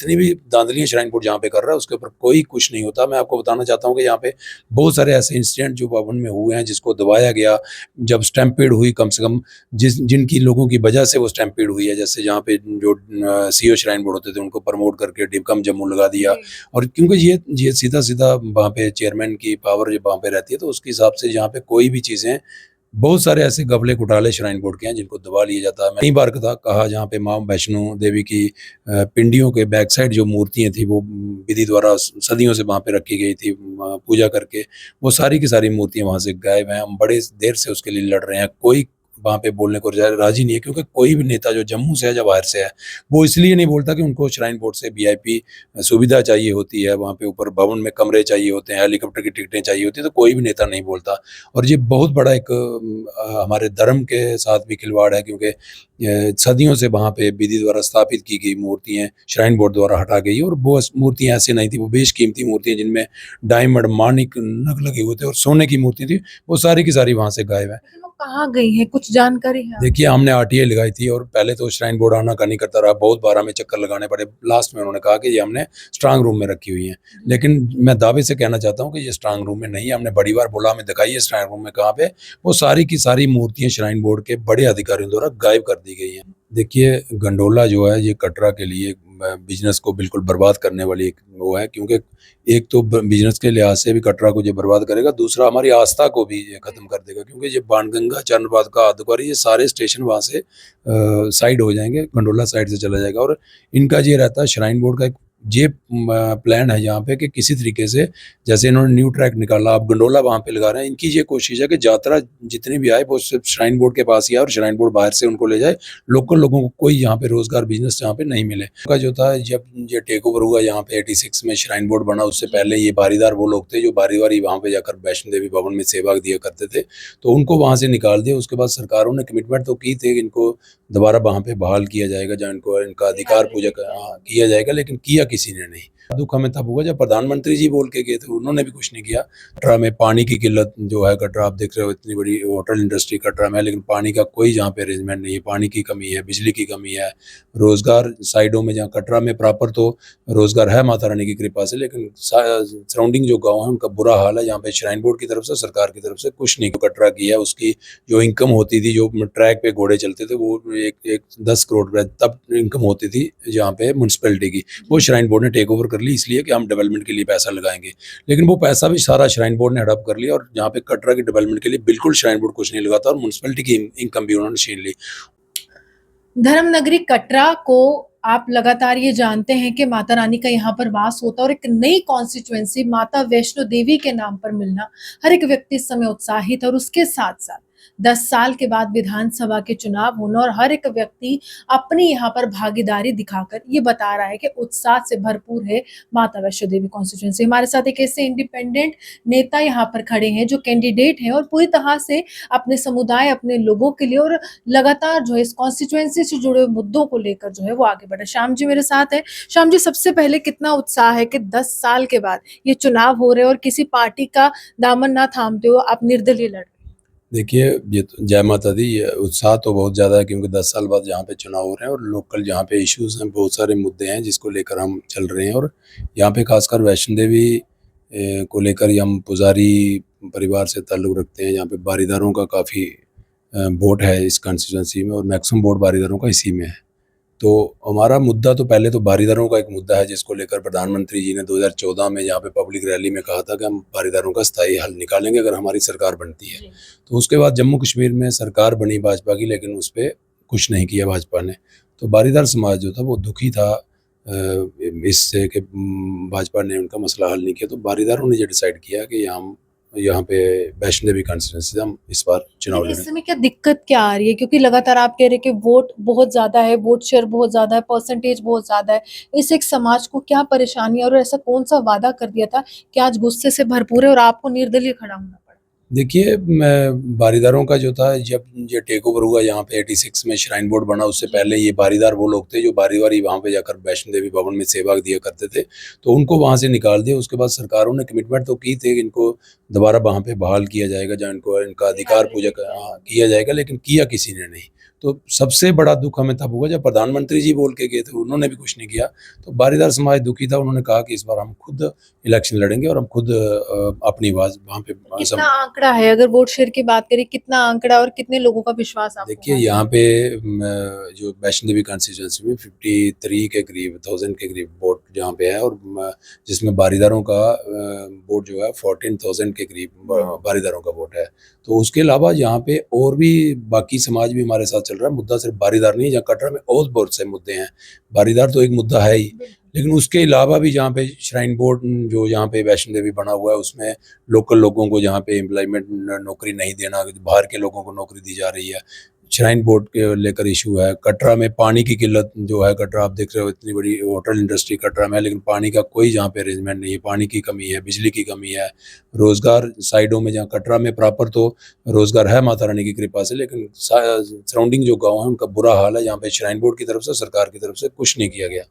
जितनी भी धांधलियाँ shrine board जहाँ पे कर रहा है उसके ऊपर कोई कुछ नहीं होता। मैं आपको बताना चाहता हूँ कि यहाँ पे बहुत सारे ऐसे इंसिडेंट जो भवन में हुए हैं जिसको दबाया गया, जब स्टैम्पेड हुई कम से कम जिनकी लोगों की वजह से वो स्टैम्पेड हुई है, जैसे जहाँ पे जो सीईओ श्राइन बोर्ड होते थे उनको प्रमोट करके डिबकम जम्मू लगा दिया। और क्योंकि ये सीधा-सीधा वहाँ पे चेयरमैन की पावर जब वहाँ पे रहती है तो उसके हिसाब से जहाँ पे कोई भी चीज़ें, बहुत सारे ऐसे घपले घोटाले श्राइन बोर्ड के हैं जिनको दबा लिया जाता है। मैं कई बार कहा जहाँ पे माँ वैष्णो देवी की पिंडियों के बैक साइड जो मूर्तियाँ थी वो विधि द्वारा सदियों से वहाँ पे रखी गई थी पूजा करके, वो सारी की सारी मूर्तियाँ वहाँ से गायब हैं। हम बड़े देर से उसके लिए लड़ रहे हैं, कोई वहाँ पे बोलने को राज़ी नहीं है, क्योंकि कोई भी नेता जो जम्मू से है या बाहर से है, वो इसलिए नहीं बोलता कि उनको श्राइन बोर्ड से वीआईपी सुविधा चाहिए होती है, वहाँ पे ऊपर भवन में कमरे चाहिए होते हैं, हेलीकॉप्टर की टिकटें चाहिए होती हैं, तो कोई भी नेता नहीं बोलता। और ये बहुत बड़ा एक हमारे धर्म के साथ भी खिलवाड़ है, क्योंकि सदियों से वहाँ पे विधि द्वारा स्थापित की गई मूर्तियाँ श्राइन बोर्ड द्वारा हटा गई और वो मूर्तियाँ ऐसी नहीं थी, वो बेशकीमती मूर्तियाँ जिनमें डायमंड, मानिक नग लगे हुए थे और सोने की मूर्ति थी, वो सारी की सारी वहाँ से गायब है। लेकिन वो कहाँ गई हैं, कुछ जानकारी है? देखिए, हमने आरटीआई लगाई थी और पहले तो श्राइन बोर्ड आना-कानी करता रहा, बहुत बार हमें चक्कर लगाने पड़े। लास्ट में उन्होंने कहा कि ये हमने स्ट्रांग रूम में रखी हुई हैं। लेकिन मैं दावे से कहना चाहता हूँ कि ये स्ट्रांग रूम में नहीं है। हमने बड़ी बार बोला हमें दिखाइए स्ट्रांग रूम में कहाँ पे, वो सारी की सारी मूर्तियाँ श्राइन बोर्ड के बड़े अधिकारियों द्वारा गायब कर दी गई हैं। देखिए, गंडोला जो है ये कटरा के लिए बिज़नेस को बिल्कुल बर्बाद करने वाली एक वो है, क्योंकि एक तो बिज़नेस के लिहाज से भी कटरा को ये बर्बाद करेगा, दूसरा हमारी आस्था को भी ये खत्म कर देगा, क्योंकि ये बाणगंगा, चंद्रभागा, अर्धकुंवारी ये सारे स्टेशन वहाँ से साइड हो जाएँगे, गंडोला साइड से चला जाएगा। और इनका ये रहता है श्राइन बोर्ड का एक ये प्लान है यहाँ पे कि किसी तरीके से, जैसे इन्होंने न्यू ट्रैक निकाला, अब गंडोला वहाँ पे लगा रहे हैं, इनकी ये कोशिश है कि यात्रा जितनी भी आए वो सिर्फ श्राइन बोर्ड के पास ही आए और श्राइन बोर्ड बाहर से उनको ले जाए, लोकल लोगों को कोई यहाँ पे रोजगार बिजनेस यहाँ पे नहीं मिले। का जो था, जब ये टेक ओवर हुआ यहाँ पे 86 में श्राइन बोर्ड बना, उससे पहले ये बारीदार वो लोग थे जो बारी वहाँ पे जाकर वैष्णो देवी भवन में सेवा दिया करते थे, तो उनको वहाँ से निकाल दिया। उसके बाद सरकारों ने कमिटमेंट तो की थी कि इनको दोबारा वहाँ पे बहाल किया जाएगा, जहाँ इनको इनका अधिकार पूजा किया जाएगा, लेकिन किया किसी ने नहीं। दुख हमें तब हुआ जब प्रधानमंत्री जी बोल के गए थे, उन्होंने भी कुछ नहीं किया। कटरा में पानी की किल्लत जो है, कटरा आप देख रहे हो इतनी बड़ी होटल इंडस्ट्री कटरा में है, लेकिन पानी का कोई जहाँ पे अरेंजमेंट नहीं है। पानी की कमी है, बिजली की कमी है, रोजगार साइडों में, जहाँ कटरा में प्रॉपर तो रोजगार है माता रानी की कृपा से, लेकिन सराउंडिंग जो गाँव है उनका बुरा हाल है। यहाँ पे श्राइन बोर्ड की तरफ से, सरकार की तरफ से कुछ नहीं कटरा की है। उसकी जो इनकम होती थी, जो ट्रैक पे घोड़े चलते थे, वो एक 10 करोड़ रुपए तब इनकम होती थी जहाँ पे म्यूनसिपैलिटी की, वो श्राइन बोर्ड ने टेक ओवर कर ली, इसलिए कि हम डेवलपमेंट के लिए पैसा लगाएंगे। लेकिन वो पैसा भी सारा श्राइन बोर्ड ने हड़प कर लिया और जहाँ पे कटरा की डेवलपमेंट के लिए बिल्कुल श्राइन बोर्ड कुछ नहीं लगाता और म्यूनसिपैलिटी की इनकम भी उन्होंने छीन ली। धर्म नगरी कटरा को आप लगातार ये जानते हैं कि माता रानी का यहाँ पर वास होता है और एक नई कॉन्स्टिट्यूएंसी माता वैष्णो देवी के नाम पर मिलना हर एक व्यक्ति इस समय उत्साहित है। और उसके साथ साथ 10 साल के बाद विधानसभा के चुनाव होना और हर एक व्यक्ति अपनी यहाँ पर भागीदारी दिखाकर ये बता रहा है कि उत्साह से भरपूर है माता वैष्णो देवी कॉन्स्टिट्यूएंसी। हमारे साथ एक ऐसे इंडिपेंडेंट नेता यहाँ पर खड़े हैं जो कैंडिडेट हैं और पूरी तरह से अपने समुदाय, अपने लोगों के लिए और लगातार जो है इस कॉन्स्टिट्यूएंसी से जुड़े मुद्दों को लेकर जो है वो आगे बढ़े। श्याम जी मेरे साथ है। श्याम जी, सबसे पहले कितना उत्साह है कि 10 साल के बाद ये चुनाव हो रहे हैं और किसी पार्टी का दामन ना थामते हो आप निर्दलीय लड़ रहे हैं? देखिए, ये तो जय माता दी, ये उत्साह तो बहुत ज़्यादा है, क्योंकि 10 साल बाद यहाँ पे चुनाव हो रहे हैं और लोकल जहाँ पे इश्यूज़ हैं, बहुत सारे मुद्दे हैं जिसको लेकर हम चल रहे हैं। और यहाँ पे खासकर वैष्णो देवी को लेकर हम पुजारी परिवार से ताल्लुक़ रखते हैं। यहाँ पे बारीदारों का काफ़ी वोट है इस कॉन्स्टिट्यूएंसी में और मैक्सिमम वोट बारीदारों का इसी में है। तो हमारा मुद्दा तो पहले तो बारीदारों का एक मुद्दा है, जिसको लेकर प्रधानमंत्री जी ने 2014 में यहाँ पे पब्लिक रैली में कहा था कि हम बारीदारों का स्थायी हल निकालेंगे अगर हमारी सरकार बनती है। तो उसके बाद जम्मू कश्मीर में सरकार बनी भाजपा की, लेकिन उस पर कुछ नहीं किया भाजपा ने। तो बारीदार समाज जो था वो दुखी था इससे कि भाजपा ने उनका मसला हल नहीं किया। तो बारीदारों ने ये डिसाइड किया कि हम यहाँ पे वैष्णो देवी कॉन्स्टिट्यूएंसी से हम इस बार चुनाव लड़ेंगे। इस समय क्या दिक्कत क्या आ रही है, क्योंकि लगातार आप कह रहे हैं कि वोट बहुत ज्यादा है, वोट शेयर बहुत ज्यादा है, परसेंटेज बहुत ज्यादा है, इस एक समाज को क्या परेशानी है और ऐसा कौन सा वादा कर दिया था कि आज गुस्से से भरपूर है और आपको निर्दलीय खड़ा होना पड़ा? देखिए, मैं बारीदारों का जो था, जब ये टेक ओवर हुआ यहाँ पे 86 में श्राइन बोर्ड बना, उससे पहले ये बारीदार वो लोग थे जो बारी वहाँ पे जाकर वैष्णो देवी भवन में सेवा दिया करते थे, तो उनको वहाँ से निकाल दिया। उसके बाद सरकारों ने कमिटमेंट तो की थी कि इनको दोबारा वहाँ पे बहाल किया जाएगा, जहाँ इनको इनका अधिकार पूजा किया जाएगा, लेकिन किया किसी ने नहीं। तो सबसे बड़ा दुख हमें तब हुआ जब प्रधानमंत्री जी बोल के गए थे, उन्होंने भी कुछ नहीं किया। तो बारीदार समाज दुखी था, उन्होंने कहा कि इस बार हम खुद इलेक्शन लड़ेंगे और हम खुद अपनी आवाज़ वहाँ पे कितना आंकड़ा है, अगर वोट शेयर की बात करें, कितना आंकड़ा और कितने लोगों का विश्वास आपको देखिए हासिल यहाँ पे जो वैष्णो देवी कॉन्स्टिट्यूंसी में 53 के करीब 1000 के करीब वोट जहाँ पे है, और जिसमें बारीदारों का वोट जो है 14,000 के करीब बारीदारों का वोट है। तो उसके अलावा यहाँ पे और भी बाकी समाज भी हमारे साथ चल रहा है। मुद्दा सिर्फ बारीदार नहीं है, जहाँ कटरा में और बहुत से मुद्दे हैं। बारीदार तो एक मुद्दा है ही, लेकिन उसके अलावा भी जहाँ पे श्राइन बोर्ड जो यहाँ पे वैष्णो देवी बना हुआ है, उसमें लोकल लोगों को जहाँ पे एम्प्लॉयमेंट नौकरी नहीं देना, बाहर के लोगों को नौकरी दी जा रही है। श्राइन बोर्ड के लेकर इशू है। कटरा में पानी की किल्लत जो है, कटरा आप देख रहे हो इतनी बड़ी होटल इंडस्ट्री कटरा में है, लेकिन पानी का कोई जहाँ पे अरेंजमेंट नहीं है। पानी की कमी है, बिजली की कमी है। रोज़गार साइडों में, जहाँ कटरा में प्रॉपर तो रोज़गार है माता रानी की कृपा से, लेकिन सराउंडिंग जो गाँव है उनका बुरा हाल है, जहाँ पे श्राइन बोर्ड की तरफ से, सरकार की तरफ से कुछ नहीं किया गया।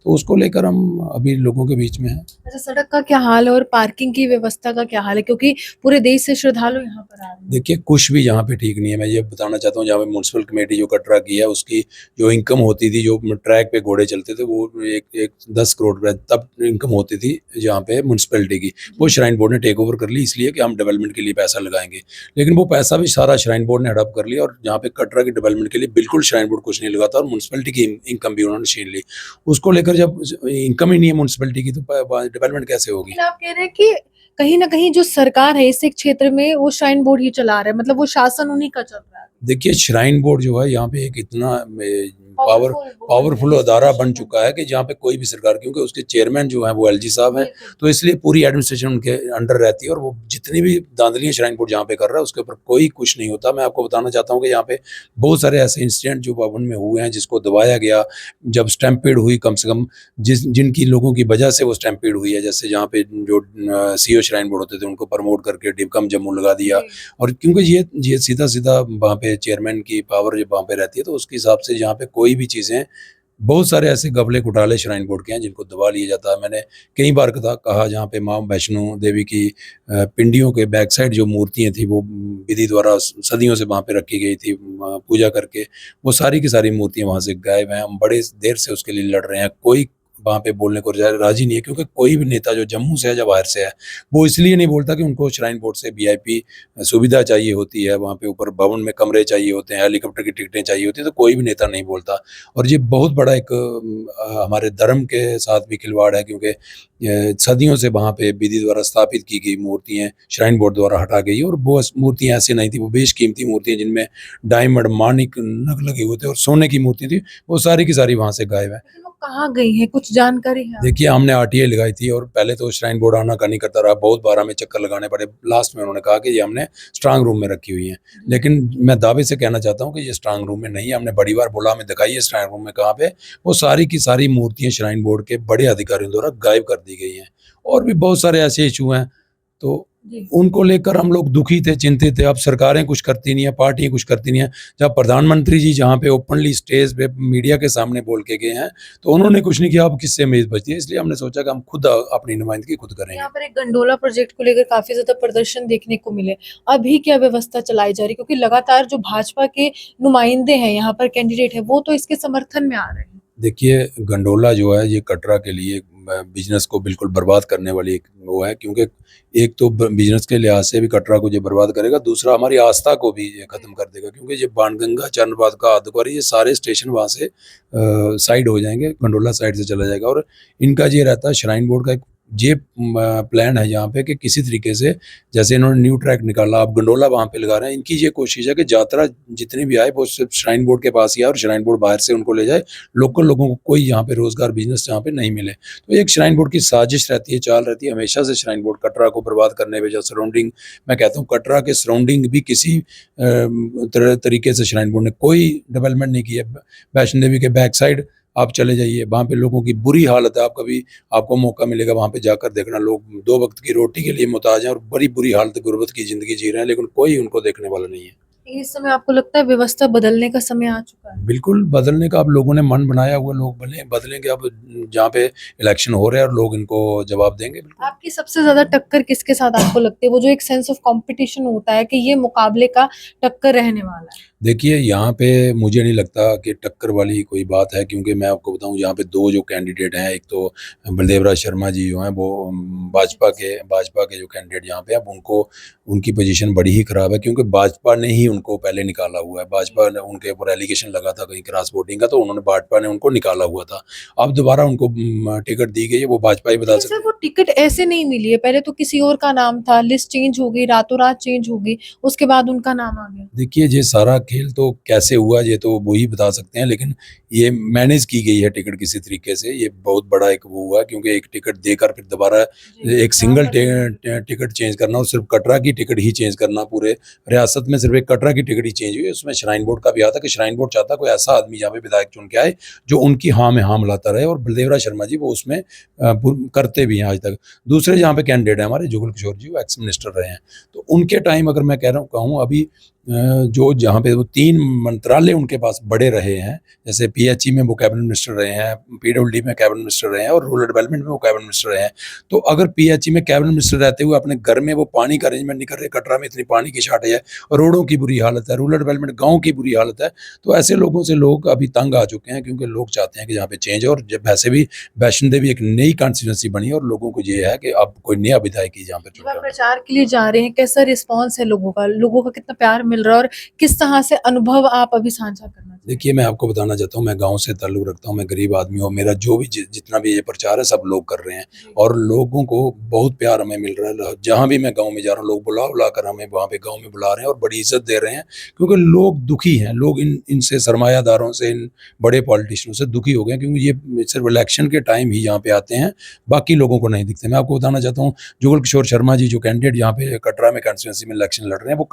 तो उसको लेकर हम अभी लोगों के बीच में हैं। अच्छा, सड़क का क्या हाल है और पार्किंग की व्यवस्था का क्या हाल है, क्योंकि पूरे देश से श्रद्धालु यहाँ पर आ रहे हैं? देखिए कुछ भी यहाँ पे ठीक नहीं है। मैं ये बताना चाहता हूँ, जहाँ पे म्यूनसिपल कमेटी जो कटरा की है, उसकी जो इनकम होती थी, जो ट्रैक पे घोड़े चलते थे, वो एक 10 करोड़ रुपए तब इनकम होती थी जहाँ पे म्यूनसिपैलिटी की, वो श्राइन बोर्ड ने टेक ओवर कर ली, इसलिए कि हम डेवलपमेंट के लिए पैसा लगाएंगे। लेकिन वो पैसा भी सारा श्राइन बोर्ड ने हड़प कर लिया, और जहाँ पे कटरा की डेवलपमेंट के लिए बिल्कुल श्राइन बोर्ड कुछ नहीं लगाता, और म्यूनसिपैलिटी की इनकम भी उन्होंने छीन ली। उसको लेकर जब इनकम ही नहीं है म्यूनसिपैलिटी की, तो डेवलपमेंट कैसे होगी? लेकिन आप कह रहे हैं कि कहीं ना कहीं जो सरकार है इस एक क्षेत्र में वो श्राइन बोर्ड ही चला रहा है, मतलब वो शासन उन्हीं का चल रहा है। देखिए श्राइन बोर्ड जो है यहाँ पे एक इतना Powerful board पावरफुल है, अदारा बन institution चुका है कि जहाँ पे कोई भी सरकार, क्योंकि उसके चेयरमैन जो हैं वो एलजी साहब हैं, बिल्कुल। तो इसलिए पूरी एडमिनिस्ट्रेशन उनके अंडर रहती है, और वो जितनी भी धांधलियां श्राइन बोर्ड जहाँ पे कर रहा है उसके ऊपर कोई कुछ नहीं होता। मैं आपको बताना चाहता हूँ कि यहाँ पे बहुत सारे ऐसे इंसिडेंट जो भवन में हुए हैं, जिसको दबाया गया, जब स्टैम्पेड हुई, कम से कम जिनकी लोगों की वजह से वो स्टैम्पेड हुई है, जैसे जहाँ पे जो सीओ श्राइन बोर्ड होते थे उनको प्रमोट करके डिबकम जम्मू लगा दिया। और क्योंकि ये सीधा सीधा वहाँ पे चेयरमैन की पावर जब वहाँ पे रहती है, तो उसके हिसाब से यहाँ पे कोई भी चीज़ें, बहुत सारे ऐसे गबले घोटाले श्राइन बोर्ड के हैं जिनको दबा लिया जाता है। मैंने कई बार कहा, जहाँ पे माँ वैष्णो देवी की पिंडियों के बैक साइड जो मूर्तियाँ थी, वो विधि द्वारा सदियों से वहाँ पे रखी गई थी पूजा करके, वो सारी की सारी मूर्तियाँ वहाँ से गायब हैं। हम बड़े देर से उसके लिए लड़ रहे हैं, कोई वहाँ पे बोलने को राजी नहीं है, क्योंकि कोई भी नेता जो जम्मू से है या बाहर से है, वो इसलिए नहीं बोलता कि उनको श्राइन बोर्ड से वीआईपी सुविधा चाहिए होती है, वहाँ पे ऊपर भवन में कमरे चाहिए होते हैं, हेलीकॉप्टर की टिकटें चाहिए होती हैं, तो कोई भी नेता नहीं बोलता। और ये बहुत बड़ा एक हमारे धर्म के साथ भी खिलवाड़ है, क्योंकि सदियों से वहाँ पे विधि द्वारा स्थापित की गई मूर्तियाँ श्राइन बोर्ड द्वारा हटा गई, और वो मूर्तियाँ ऐसी नहीं थी, वो बेशकीमती मूर्तियाँ जिनमें डायमंड मानिक नग लगे हुए थे और सोने की मूर्ति थी, वो सारी की सारी वहाँ से गायब है। लेकिन वो कहाँ गई है, कुछ जानकारी है? देखिए हमने आरटीआई लगाई थी, और पहले तो श्राइन बोर्ड आना का नहीं करता रहा, बहुत बार हमें चक्कर लगाने पड़े। लास्ट में उन्होंने कहा कि ये हमने स्ट्रांग रूम में रखी हुई है, लेकिन मैं दावे से कहना चाहता हूँ कि ये स्ट्रांग रूम में नहीं है। हमने बड़ी बार बोला, हमें दिखाइए स्ट्रांग रूम में कहाँ पे। वो सारी की सारी मूर्तियाँ श्राइन बोर्ड के बड़े अधिकारियों द्वारा गायब कर दी गई हैं। और भी बहुत सारे ऐसे इशू हैं, तो जी। उनको लेकर हम लोग दुखी थे, चिंतित थे। अब सरकारें कुछ करती नहीं है, पार्टियां कुछ करती नहीं है। जब प्रधानमंत्री जी जहाँ पे ओपनली स्टेज पे मीडिया के सामने बोल के गए हैं, तो उन्होंने कुछ नहीं किया। अब किससे उम्मीद बचती है? इसलिए हमने सोचा कि हम खुद अपनी नुमाइंदगी खुद करेंगे। यहाँ पर एक गंडोला प्रोजेक्ट को लेकर काफी ज्यादा प्रदर्शन देखने को मिले, अभी क्या व्यवस्था चलाई जा रही, क्योंकि लगातार जो भाजपा के नुमाइंदे हैं, यहाँ पर कैंडिडेट है, वो तो इसके समर्थन में आ रहे हैं। देखिए गंडोला जो है, ये कटरा के लिए बिजनेस को बिल्कुल बर्बाद करने वाली एक वो है, क्योंकि एक तो बिजनेस के लिहाज से भी कटरा को ये बर्बाद करेगा, दूसरा हमारी आस्था को भी ये खत्म कर देगा, क्योंकि ये बाणगंगा, चरणपाद का, आदकवारी, ये सारे स्टेशन वहाँ से साइड हो जाएंगे, गंडोला साइड से चला जाएगा। और इनका ये रहता है, श्राइन बोर्ड का एक ये प्लान है यहाँ पे कि किसी तरीके से, जैसे इन्होंने न्यू ट्रैक निकाला, आप गंडोला वहाँ पे लगा रहे हैं, इनकी ये कोशिश है कि यात्रा जितनी भी आए वो सिर्फ श्राइन बोर्ड के पास ही आए, और श्राइन बोर्ड बाहर से उनको ले जाए, लोकल लोगों को कोई यहाँ पे रोजगार बिजनेस यहाँ पे नहीं मिले। तो एक श्राइन बोर्ड की साजिश रहती है, चाल रहती है हमेशा से, श्राइन बोर्ड कटरा को बर्बाद करने में। जो सराउंडिंग, मैं कहता हूँ कटरा के सराउंडिंग भी किसी तरीके से श्राइन बोर्ड ने कोई डेवलपमेंट नहीं किया। वैष्णो देवी के बैक साइड आप चले जाइए, वहाँ पे लोगों की बुरी हालत है। आप कभी, आपको मौका मिलेगा वहाँ पे जाकर देखना, लोग 2 वक्त की रोटी के लिए मुहताज हैं और बड़ी बुरी हालत, गुर्बत की ज़िंदगी जी रहे हैं, लेकिन कोई उनको देखने वाला नहीं है। इस समय आपको लगता है व्यवस्था बदलने का समय आ चुका है? बिल्कुल बदलने का अब लोगों ने मन बनाया हुआ, लोग बदलेंगे। अब जहाँ पे इलेक्शन हो रहे हैं और लोग इनको जवाब देंगे। बिल्कुल। आपकी सबसे ज्यादा टक्कर किसके साथ आपको लगती है? वो जो एक सेंस ऑफ कंपटीशन होता है कि ये मुकाबले का टक्कर रहने वाला है। देखिए, यहाँ पे मुझे नहीं लगता कि टक्कर वाली कोई बात है, क्योंकि मैं आपको बताऊँ यहाँ पे 2 जो कैंडिडेट हैं, एक तो बलदेव राज शर्मा जी जो हैं वो भाजपा के जो कैंडिडेट यहाँ पे अब उनको उनकी पोजीशन बड़ी ही ख़राब है, क्योंकि भाजपा ने ही उनको पहले निकाला हुआ है। भाजपा ने उनके ऊपर एलिगेशन लगा था कहीं क्रॉस वोटिंग का, तो उन्होंने भाजपा ने उनको निकाला हुआ था। अब दोबारा उनको टिकट दी गई है, वो भाजपा ही बता लेकिन सकती सर है। वो टिकट ऐसे नहीं मिली है, पहले तो किसी और का नाम था, लिस्ट चेंज हो गई, रातों रात चेंज हो गई, उसके बाद उनका नाम आ गया। देखिए, ये सारा खेल तो कैसे हुआ ये तो वो ही बता सकते हैं, लेकिन ये मैनेज की गई है टिकट किसी तरीके से। ये बहुत बड़ा एक वो हुआ, क्योंकि एक टिकट देकर फिर दोबारा जी, एक नाम सिंगल बदल टिकट चेंज करना, और सिर्फ कटरा की टिकट ही चेंज करना, पूरे रियासत में सिर्फ एक कटरा की टिकट ही चेंज हुई है। उसमें श्राइन बोर्ड का भी आता कि श्राइन बोर्ड चाहता कोई ऐसा आदमी यहाँ पे विधायक चुन के आए जो उनकी हाँ में हाँ मिलाता रहे, और बलदेव राज शर्मा जी वो उसमें करते भी हैं आज तक। दूसरे जहाँ पे कैंडिडेट हैं हमारे जुगल किशोर जी, वो एक्स मिनिस्टर रहे हैं, तो उनके टाइम अगर मैं कह रहा हूँ कहूँ अभी जो जहाँ पे वो 3 मंत्रालय उनके पास बड़े रहे हैं, जैसे पीएचई में वो कैबिनेट मिनिस्टर रहे हैं, पीडब्ल्यूडी में कैबिनेट मिनिस्टर रहे हैं, और रूरल डेवलपमेंट में वो कैबिनेट मिनिस्टर रहे हैं। तो अगर पीएचई में कैबिनेट मिनिस्टर रहते हुए अपने घर में वो पानी का अरेंजमेंट नहीं कर रहे, कटरा में इतनी पानी की शॉर्टेज है, रोडों की बुरी हालत है, रूरल डेवलपमेंट गाँव की बुरी हालत है, तो ऐसे लोगों से लोग अभी तंग आ चुके हैं, क्योंकि लोग चाहते हैं कि यहाँ पे चेंज हो। और जब वैसे भी वैष्णो देवी एक नई कॉन्स्टिट्यूंसी बनी है, और लोगों को ये है कि अब कोई नया विधायक ही यहाँ पे चुन जब आप रहा है। प्रचार के लिए जा रहे हैं, कैसा रिस्पॉन्स है लोगों का? लोगों का कितना प्यार मिल रहा है और किस तरह से अनुभव आप अभी साझा करना चाहेंगे? देखिए, मैं आपको बताना चाहता हूँ, मैं गाँव से ताल्लुक़ रखता हूँ, मैं गरीब आदमी हूँ, मेरा जो भी जितना भी ये प्रचार है सब लोग कर रहे हैं, जी। और लोगों को बहुत प्यार हमें मिल रहा है। जहाँ भी मैं गाँव में जा रहा हूँ, लोग बुला-बुला कर हमें वहाँ पे गाँव में बुला रहे हैं और बड़ी इज़्ज़त दे रहे हैं, क्योंकि लोग दुखी हैं। लोग इनसे सरमायादारों से, इन बड़े पॉलिटिशियनों से दुखी हो गए हैं, क्योंकि ये सिर्फ़ इलेक्शन के टाइम ही यहाँ पे आते हैं, बाकी लोगों को नहीं दिखते। मैं आपको बताना चाहता हूँ, जुगल किशोर शर्मा जी जो कैंडिडेट यहाँ पे कटरा में कॉन्स्टिट्यूएंसी में इलेक्शन लड़ रहे हैं, वो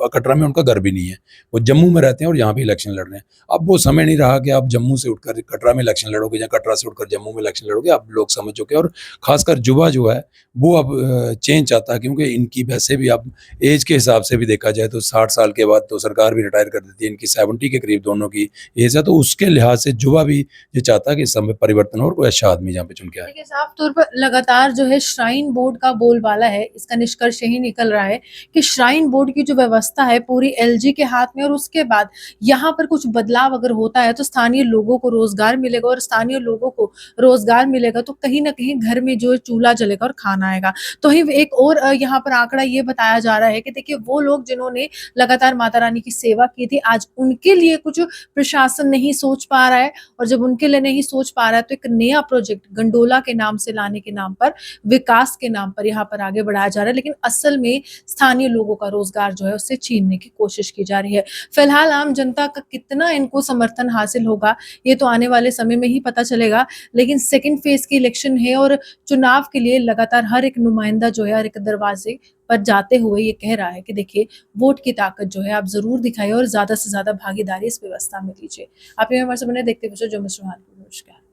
कटरा में उनका घर भी नहीं है। वो जम्मू में रहते हैं और यहाँ पे इलेक्शन लड़ रहे हैं। अब वो समय नहीं रहा कि आप जम्मू से उठकर कटरा में इलेक्शन लड़ोगे या कटरा से उठकर जम्मू में इलेक्शन लड़ोगे। अब लोग समझ चुके हैं, और खासकर युवा जो है वो अब चेंज चाहता है, क्योंकि इनकी वैसे भी अब एज के हिसाब से भी देखा जाए तो 60 साल के बाद तो सरकार भी रिटायर कर देती है। इनकी 70 के करीब दोनों की एज है, तो उसके लिहाज से युवा भी ये चाहता है कि इस समय परिवर्तन हो और कोई अच्छा आदमी यहाँ पे चुन के आए। देखिए, साफ तौर पर लगातार जो है श्राइन बोर्ड का बोलबाला है, इसका निष्कर्ष यही निकल रहा है कि श्राइन बोर्ड की जो व्यवस्था है पूरी एलजी के हाथ में, और उसके बाद यहाँ पर कुछ बदलाव अगर होता है तो स्थानीय लोगों को रोजगार मिलेगा, और स्थानीय लोगों को रोजगार मिलेगा तो कहीं ना कहीं घर में जो है चूल्हा जलेगा और खाना आएगा। तो ही एक और यहाँ पर आंकड़ा ये बताया जा रहा है कि देखिए, वो लोग जिन्होंने लगातार माता रानी की सेवा की थी, आज उनके लिए कुछ प्रशासन नहीं सोच पा रहा है, और जब उनके लिए नहीं सोच पा रहा है तो एक नया प्रोजेक्ट गंडोला के नाम से लाने के नाम पर, विकास के नाम पर यहाँ पर आगे बढ़ाया जा रहा है, लेकिन असल में स्थानीय लोगों का रोजगार जो है उससे छीनने की कोशिश की जा रही है। फिलहाल आम जनता का कितना इनको समर्थन हासिल होगा ये तो आने वाले समय में ही पता चलेगा, लेकिन सेकेंड फेज की इलेक्शन है और चुनाव के लिए लगातार हर एक नुमाइंदा जो है हर एक दरवाजे पर जाते हुए ये कह रहा है कि देखिए, वोट की ताकत जो है आप जरूर दिखाइए और ज्यादा से ज्यादा भागीदारी इस व्यवस्था में लीजिए। आप ये हमारे सामने देखते हुए जो मिश्र नमस्कार।